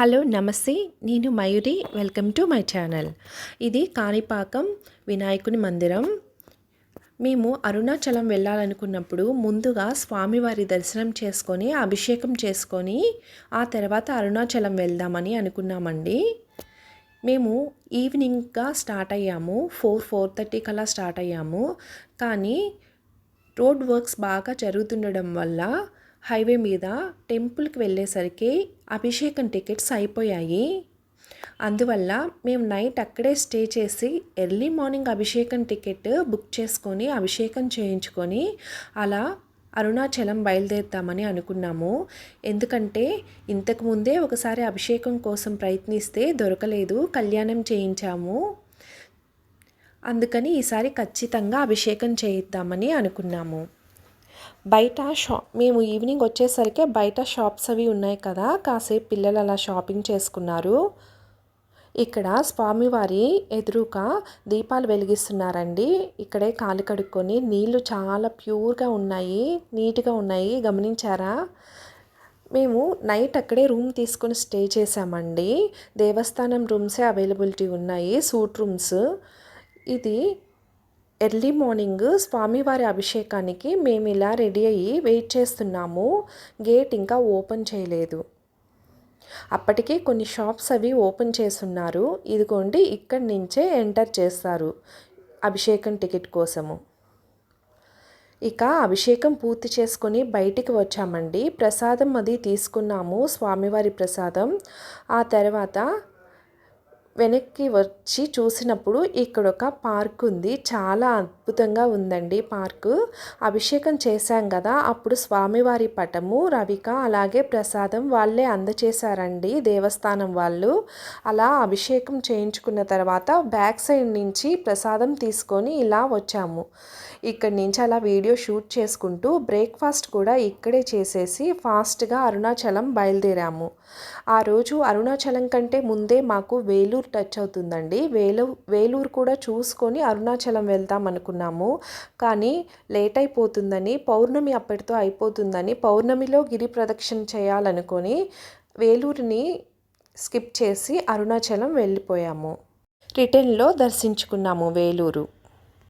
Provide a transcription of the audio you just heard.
Hello నమస్తే, నేను Mayuri. Welcome to my channel. ఇది కాణిపాకం వినాయకుని మందిరం. మేము అరుణాచలం వెళ్ళాలనుకున్నప్పుడు ముందుగా స్వామివారి దర్శనం చేసుకొని అభిషేకం చేసుకొని ఆ తర్వాత అరుణాచలం వెళ్దామని అనుకున్నామండి. మేము ఈవినింగ్గా స్టార్ట్ అయ్యాము. 4:30 కల్లా స్టార్ట్ అయ్యాము. కానీ రోడ్ వర్క్స్ బాగా జరుగుతుండడం వల్ల హైవే మీద టెంపుల్కి వెళ్ళేసరికి అభిషేకం టికెట్స్ అయిపోయాయి. అందువల్ల మేము నైట్ అక్కడే స్టే చేసి ఎర్లీ మార్నింగ్ అభిషేకం టికెట్ బుక్ చేసుకొని అభిషేకం చేయించుకొని అలా అరుణాచలం బయలుదేరుతామని అనుకున్నాము. ఎందుకంటే ఇంతకుముందే ఒకసారి అభిషేకం కోసం ప్రయత్నిస్తే దొరకలేదు, కళ్యాణం చేయించాము. అందుకని ఈసారి ఖచ్చితంగా అభిషేకం చేయిద్దామని అనుకున్నాము. మేము ఈవినింగ్ వచ్చేసరికి బయట షాప్స్ అవి ఉన్నాయి కదా, కాసేపు పిల్లలు అలా షాపింగ్ చేసుకున్నారు. ఇక్కడ స్వామివారి ఎదురుగా దీపాలు వెలిగిస్తున్నారండి. ఇక్కడే కాలు కడుక్కొని నీళ్లు చాలా ప్యూర్గా ఉన్నాయి, నీట్గా ఉన్నాయి. గమనించారా? మేము నైట్ అక్కడే రూమ్ తీసుకొని స్టే చేసామండి. దేవస్థానం రూమ్సే అవైలబిలిటీ ఉన్నాయి, సూట్ రూమ్స్. ఇది ఎర్లీ మార్నింగ్ స్వామివారి అభిషేకానికి మేము ఇలా రెడీ అయ్యి వెయిట్ చేస్తున్నాము. గేట్ ఇంకా ఓపెన్ చేయలేదు. అప్పటికే కొన్ని షాప్స్ అవి ఓపెన్ చేస్తున్నారు. ఇదిగోండి, ఇక్కడి నుంచే ఎంటర్ చేస్తారు అభిషేకం టికెట్ కోసము. ఇక అభిషేకం పూర్తి చేసుకొని బయటికి వచ్చామండి. ప్రసాదం అది తీసుకున్నాము, స్వామివారి ప్రసాదం. ఆ తర్వాత వెనక్కి వచ్చి చూసినప్పుడు ఇక్కడ ఒక పార్క్ ఉంది. చాలా అద్భుతంగా ఉందండి పార్కు. అభిషేకం చేశాం కదా, అప్పుడు స్వామివారి పటము, రవిక, అలాగే ప్రసాదం వాళ్ళే అందచేశారండి, దేవస్థానం వాళ్ళు. అలా అభిషేకం చేయించుకున్న తర్వాత బ్యాక్ సైడ్ నుంచి ప్రసాదం తీసుకొని ఇలా వచ్చాము. ఇక్కడి నుంచి అలా వీడియో షూట్ చేసుకుంటూ బ్రేక్ఫాస్ట్ కూడా ఇక్కడే చేసేసి ఫాస్ట్గా అరుణాచలం బయలుదేరాము. ఆ రోజు అరుణాచలం కంటే ముందే మాకు వేలూరు టచ్ అవుతుందండి. వేలూరు కూడా చూసుకొని అరుణాచలం వెళ్దాం అనుకున్నాము. కానీ లేట్ అయిపోతుందని, పౌర్ణమి అప్పటితో అయిపోతుందని, పౌర్ణమిలో గిరి ప్రదక్షిణ చేయాలనుకొని వేలూరుని స్కిప్ చేసి అరుణాచలం వెళ్ళిపోయాము. రిటర్న్లో దర్శించుకున్నాము వేలూరు.